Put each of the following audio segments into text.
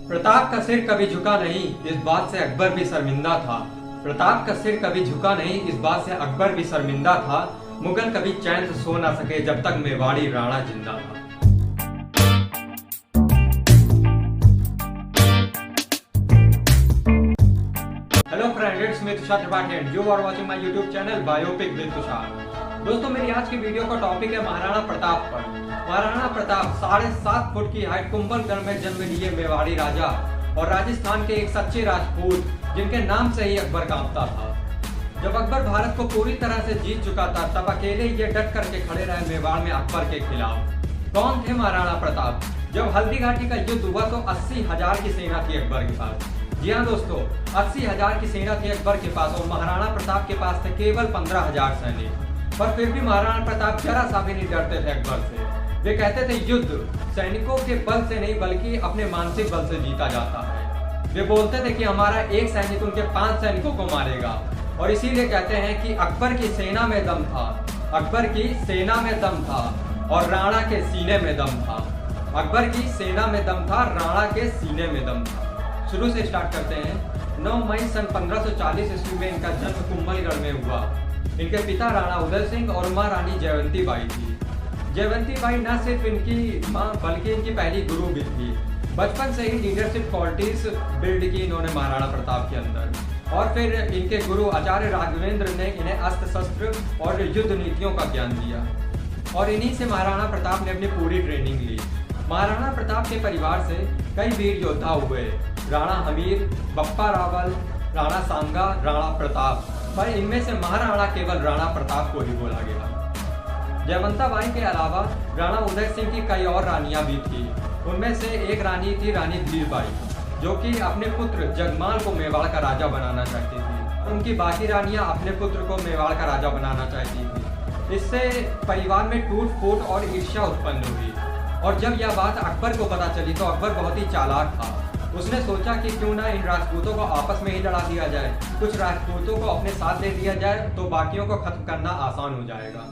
प्रताप का सिर कभी झुका नहीं, इस बात से अकबर भी शर्मिंदा था। प्रताप का सिर कभी झुका नहीं, इस बात से अकबर भी शर्मिंदा था। मुगल कभी चैन से सो ना सके जब तक मेवाड़ी राणा जिंदा था। Hello friends, it's me Tushar Tripathi and you are watching my YouTube channel biopic with Tushar. दोस्तों, मेरी आज की वीडियो का टॉपिक है महाराणा प्रताप पर। महाराणा प्रताप 7.5 फुट की हाइट कुंभलगढ़ में जन्म लिए मेवाड़ी राजा और राजस्थान के एक सच्चे राजपूत जिनके नाम से ही अकबर कांपता था। जब अकबर भारत को पूरी तरह से जीत चुका था तब अकेले ये डट करके खड़े रहे मेवाड़ में अकबर के खिलाफ। कौन थे महाराणा प्रताप? जब हल्दी घाटी का युद्ध हुआ तो 80,000 की सेना थी अकबर के पास। जी हाँ दोस्तों, 80,000 की सेना थी अकबर के पास और महाराणा प्रताप के पास थे केवल 15,000 सैनिक। पर फिर भी महाराणा प्रताप जरा सा भी नहीं डरते थे अकबर से। वे कहते थे युद्ध सैनिकों के बल से नहीं बल्कि अपने मानसिक बल से जीता जाता है। वे बोलते थे कि हमारा एक सैनिक उनके 5 सैनिकों को मारेगा और इसीलिए कहते हैं कि अकबर की सेना में दम था। अकबर की सेना में दम था और राणा के सीने में दम था। अकबर की सेना में दम था, राणा के सीने में दम था। शुरू से स्टार्ट करते हैं। 9 मई सन 1540 ईस्वी में इनका जन्म कुंभलगढ़ में हुआ। इनके पिता राणा उदय सिंह और मां रानी जयवंती बाई थी। जयवंती बाई न सिर्फ इनकी मां बल्कि इनकी पहली गुरु भी थी। बचपन से ही लीडरशिप क्वालिटीज बिल्ड की इन्होंने महाराणा प्रताप के अंदर और फिर इनके गुरु आचार्य राघवेंद्र ने इन्हें अस्त्र शस्त्र और युद्ध नीतियों का ज्ञान दिया और इन्हीं से महाराणा प्रताप ने अपनी पूरी ट्रेनिंग ली। महाराणा प्रताप के परिवार से कई वीर योद्धा हुए, राणा हमीर, बप्पा रावल, राणा सांगा, राणा प्रताप, पर इनमें से महाराणा केवल राणा प्रताप को ही बोला गया। जयवंता बाई के अलावा राणा उदय सिंह की कई और रानियां भी थी। उनमें से एक रानी थी रानी धीरबाई, जो कि अपने पुत्र जगमाल को मेवाड़ का राजा बनाना चाहती थी। उनकी बाकी रानियां अपने पुत्र को मेवाड़ का राजा बनाना चाहती थी। इससे परिवार में टूट फूट और ईर्ष्या उत्पन्न हुई और जब यह बात अकबर को पता चली तो अकबर बहुत ही चालाक था। उसने सोचा कि क्यों ना इन राजपूतों को आपस में ही लड़ा दिया जाए, कुछ राजपूतों को अपने साथ ले लिया जाए तो बाकियों को खत्म करना आसान हो जाएगा।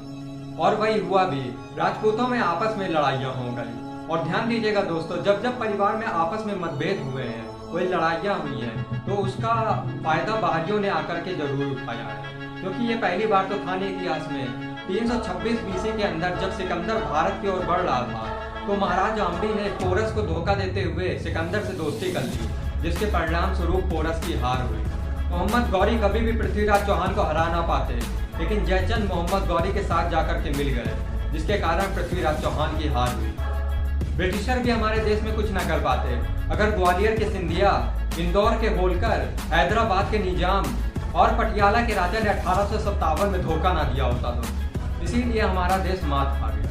और वही हुआ भी, राजपूतों में आपस में लड़ाइयाँ हो गई। और ध्यान दीजिएगा दोस्तों, जब जब परिवार में आपस में मतभेद हुए हैं, कोई लड़ाइयाँ हुई हैं, तो उसका फायदा बाहरियों ने आकर के जरूर उठाया है, क्योंकि ये पहली बार तो था नहीं इतिहास में। 326 BC के अंदर जब सिकंदर भारत की ओर बढ़ रहा था तो महाराज अम्बी ने पोरस को धोखा देते हुए सिकंदर से दोस्ती कर ली, जिसके परिणाम स्वरूप पोरस की हार हुई। मोहम्मद गौरी कभी भी पृथ्वीराज चौहान को हरा ना पाते, लेकिन जयचंद मोहम्मद गौरी के साथ जाकर के मिल गए, जिसके कारण पृथ्वीराज चौहान की हार हुई। ब्रिटिशर भी हमारे देश में कुछ न कर पाते अगर ग्वालियर के सिंधिया, इंदौर के होलकर, हैदराबाद के निजाम और पटियाला के राजा ने 1857 में धोखा ना दिया होता तो। इसीलिए हमारा देश मात खा गया।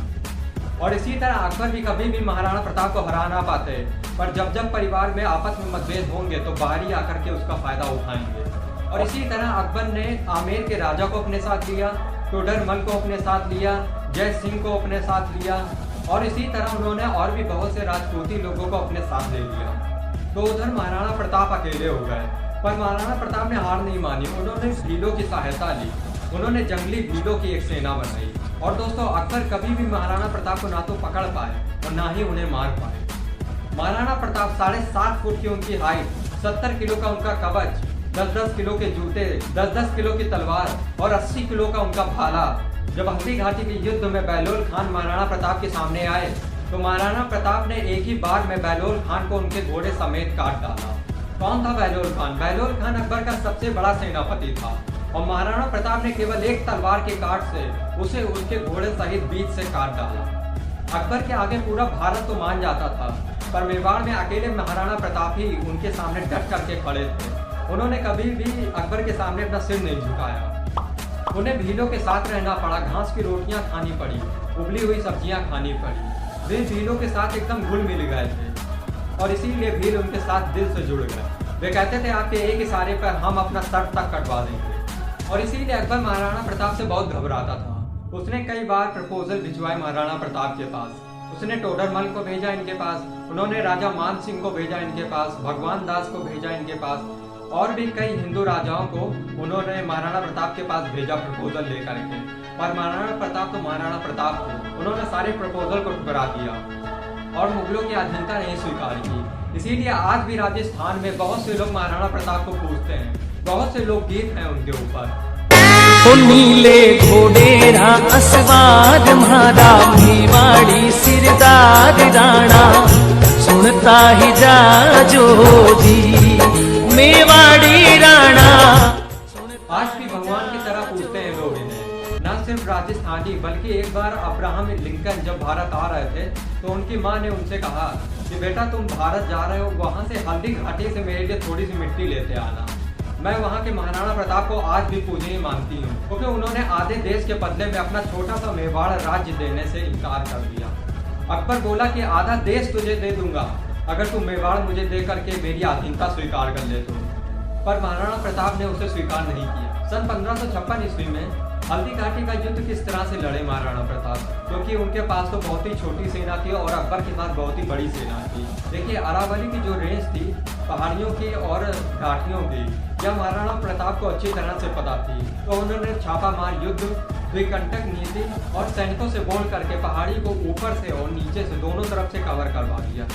और इसी तरह अकबर भी कभी भी महाराणा प्रताप को हरा ना पाते, पर जब जब परिवार में आपस में मतभेद होंगे तो बाहरी आकर के उसका फायदा उठाएंगे। और इसी तरह अकबर ने आमेर के राजा को अपने साथ लिया, टोडरमल को अपने साथ लिया, जय सिंह को अपने साथ लिया और इसी तरह उन्होंने और भी बहुत से राजपूती लोगों को अपने साथ ले लिया। तो उधर महाराणा प्रताप अकेले हो गए, पर महाराणा प्रताप ने हार नहीं मानी। उन्होंने भीलों की सहायता ली, उन्होंने जंगली भीलों की एक सेना बनाई। और दोस्तों, अकबर कभी भी महाराणा प्रताप को ना तो पकड़ पाए और ना ही उन्हें मार पाए। महाराणा प्रताप 7.5 फुट की उनकी हाइट, 70 किलो का उनका कवच, 10-10 किलो के जूते, 10-10 किलो की तलवार और 80 किलो का उनका भाला। जब हल्दी घाटी के युद्ध में बहलोल खान महाराणा प्रताप के सामने आए तो महाराणा प्रताप ने एक ही बार में बहलोल खान को उनके घोड़े समेत काट डाला। कौन था बहलोल खान? बहलोल खान अकबर का सबसे बड़ा सेनापति था और महाराणा प्रताप ने केवल एक तलवार के काट से उसे उसके घोड़े सहित बीच से काट डाला। अकबर के आगे पूरा भारत तो मान जाता था, पर मेवाड़ में अकेले महाराणा प्रताप ही उनके सामने डट करके खड़े थे। उन्होंने कभी भी अकबर के सामने अपना सिर नहीं झुकाया। उन्हें भीलों के साथ रहना पड़ा, घास की रोटियां खानी पड़ी, उबली हुई सब्जियां खानी पड़ी। वे भीलों के साथ एकदम घुल मिल गए थे और इसीलिए भील उनके साथ दिल से जुड़ गए। वे कहते थे आपके एक इशारे पर हम अपना सर तक कटवा देंगे। और इसीलिए अकबर महाराणा प्रताप से बहुत घबराता था। उसने कई बार प्रपोजल भिजवाए महाराणा प्रताप के पास। उसने टोडरमल को भेजा इनके पास, उन्होंने राजा मान सिंह को भेजा इनके पास, भगवान दास को भेजा इनके पास और भी कई हिंदू राजाओं को उन्होंने महाराणा प्रताप के पास भेजा प्रपोजल लेकर के। पर महाराणा प्रताप तो महाराणा प्रताप थे, उन्होंने सारे प्रपोजल को ठुकरा दिया और मुगलों की अधीनता नहीं स्वीकार की। इसीलिए आज भी राजस्थान में बहुत से लोग महाराणा प्रताप को पूजते हैं। बहुत से लोग गीत हैं उनके ऊपर। नीले घोड़े रा असवार मारा मेवाड़ी सिरदार राणा सुनता ही जा जो जी मेवाड़ी राणा। आज भी भगवान की तरह पूछते हैं लोग इन्हें। न सिर्फ राजस्थानी बल्कि एक बार अब्राहम लिंकन जब भारत आ रहे थे तो उनकी माँ ने उनसे कहा कि बेटा तुम भारत जा रहे हो, वहाँ से हल्दी घाटी से मेरे लिए थोड़ी सी मिट्टी लेते आना। मैं वहाँ के महाराणा प्रताप को आज भी पूजनीय मानती हूँ, क्योंकि उन्होंने आधे देश के बदले में अपना छोटा सा मेवाड़ राज्य देने से इनकार कर दिया। अकबर बोला कि आधा देश तुझे दे दूंगा अगर तुम मेवाड़ मुझे दे करके मेरी अधीनता स्वीकार कर ले तो। पर महाराणा प्रताप ने उसे स्वीकार नहीं किया। सन 1556 ईस्वी में हल्दी घाटी का युद्ध किस तरह से लड़े महाराणा प्रताप, क्योंकि उनके पास तो बहुत ही छोटी सेना थी और अकबर के पास बहुत ही बड़ी सेना थी। देखिए अरावली की जो रेंज थी पहाड़ियों की और घाटियों की, यह महाराणा प्रताप को अच्छी तरह से पता थी। तो उन्होंने छापामार युद्ध, द्विकंटक नीति और सैनिकों से बोल करके पहाड़ी को ऊपर से और नीचे से दोनों तरफ से कवर करवा दिया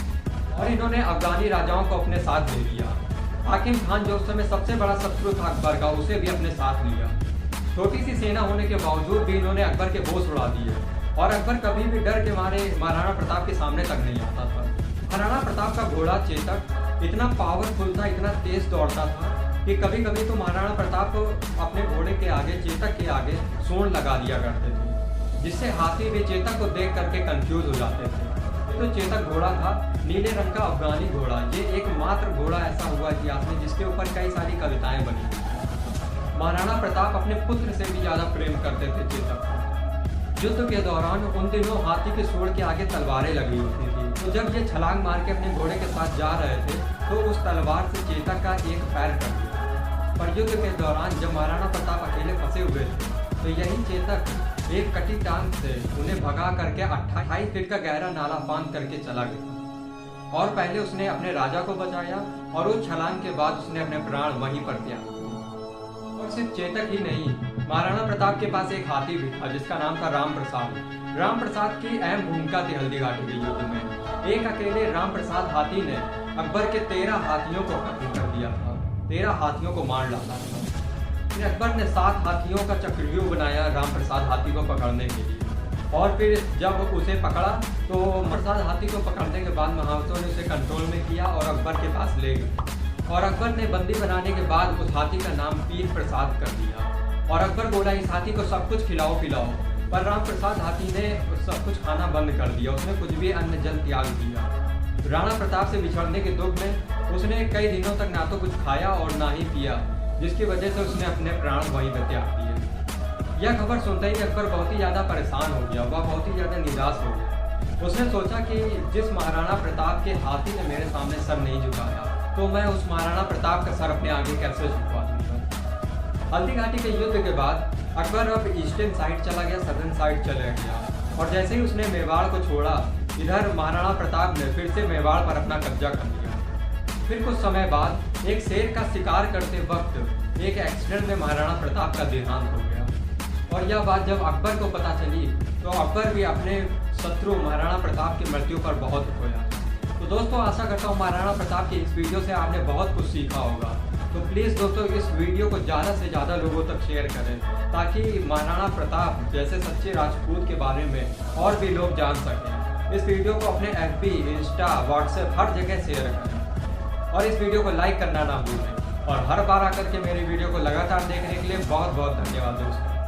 और इन्होंने अफगानी राजाओं को अपने साथ ले लिया। हाकिम खान जो उस समय सबसे बड़ा शत्रु था अकबर का, उसे भी अपने साथ लिया। छोटी सी सेना होने के बावजूद भी इन्होंने अकबर के होश उड़ा दिए और अकबर कभी भी डर के मारे महाराणा प्रताप के सामने तक नहीं आता था। महाराणा प्रताप का घोड़ा चेतक इतना पावरफुल था, इतना तेज दौड़ता था कि कभी कभी तो महाराणा प्रताप अपने घोड़े के आगे, चेतक के आगे सूंड लगा दिया करते थे, जिससे हाथी भी चेतक को देख करके कंफ्यूज हो जाते थे। तो चेतक घोड़ा था नीले रंग का अफगानी घोड़ा। ये एकमात्र घोड़ा ऐसा हुआ इतिहास में जिसके ऊपर कई सारी कविताएं बनी। महाराणा प्रताप अपने पुत्र से भी ज्यादा प्रेम करते थे चेतक को। युद्ध के दौरान उन दिनों हाथी के सूंड के आगे तलवारें लगी होती थी, तो जब ये छलांग मार के अपने घोड़े के साथ जा रहे थे तो उस तलवार से चेतक का एक पैर कट गया। पर युद्ध के दौरान जब महाराणा प्रताप अकेले फंसे हुए थे तो यही चेतक एक कटी टांग से उन्हें भगा करके 28 फीट का गहरा नाला फांद करके चला गया और पहले उसने अपने राजा को बचाया और उस छलांग के बाद उसने अपने प्राण वहीं पर त्याग दिए। और सिर्फ चेतक ही नहीं, महाराणा प्रताप के पास एक हाथी भी था जिसका नाम था राम प्रसाद। राम प्रसाद की अहम भूमिका थी हल्दी घाटी के युद्ध में। एक अकेले राम प्रसाद हाथी ने अकबर के 13 हाथियों को खत्म कर दिया था, 13 हाथियों को मार डाला था। फिर अकबर ने 7 हाथियों का चक्रव्यूह बनाया राम प्रसाद हाथी को पकड़ने के लिए, और फिर जब उसे पकड़ा तो प्रसाद हाथी को पकड़ने के बाद महावतों ने उसे कंट्रोल में किया और अकबर के पास ले गए। और अकबर ने बंदी बनाने के बाद उस हाथी का नाम पीर प्रसाद कर दिया और अकबर बोला इस हाथी को सब कुछ खिलाओ पिलाओ। पर राम प्रसाद हाथी ने सब कुछ खाना बंद कर दिया, उसने कुछ भी अन्न जल त्याग दिया। राणा प्रताप से बिछड़ने के दुख में उसने कई दिनों तक ना तो कुछ खाया और ना ही पिया, जिसकी वजह से उसने अपने प्राण वहीं पर त्याग दिए। यह खबर सुनते ही अकबर बहुत ही ज़्यादा परेशान हो गया, वह बहुत ही ज़्यादा निराश हो गया। उसने सोचा कि जिस महाराणा प्रताप के हाथी ने मेरे सामने सर नहीं झुकाया तो मैं उस महाराणा प्रताप का सर अपने आगे कैसे झुकवा दूंगा। हल्दी घाटी के युद्ध के बाद अकबर अब ईस्टर्न साइड चला गया, सदर्न साइड चला गया और जैसे ही उसने मेवाड़ को छोड़ा, इधर महाराणा प्रताप ने फिर से मेवाड़ पर अपना कब्जा कर लिया। फिर कुछ समय बाद एक शेर का शिकार करते वक्त एक एक्सीडेंट में महाराणा प्रताप का देहांत हो गया और यह बात जब अकबर को पता चली तो अकबर भी अपने शत्रु महाराणा प्रताप की मृत्यु पर बहुत खोया। तो दोस्तों आशा करता हूँ महाराणा प्रताप की इस वीडियो से आपने बहुत कुछ सीखा होगा। तो प्लीज़ दोस्तों इस वीडियो को ज़्यादा से ज़्यादा लोगों तक शेयर करें ताकि महाराणा प्रताप जैसे सच्चे राजपूत के बारे में और भी लोग जान सकें। इस वीडियो को अपने FB, इंस्टा, व्हाट्सएप हर जगह शेयर करें और इस वीडियो को लाइक करना ना भूलें। और हर बार आकर के मेरी वीडियो को लगातार देखने के लिए बहुत बहुत धन्यवाद दोस्तों।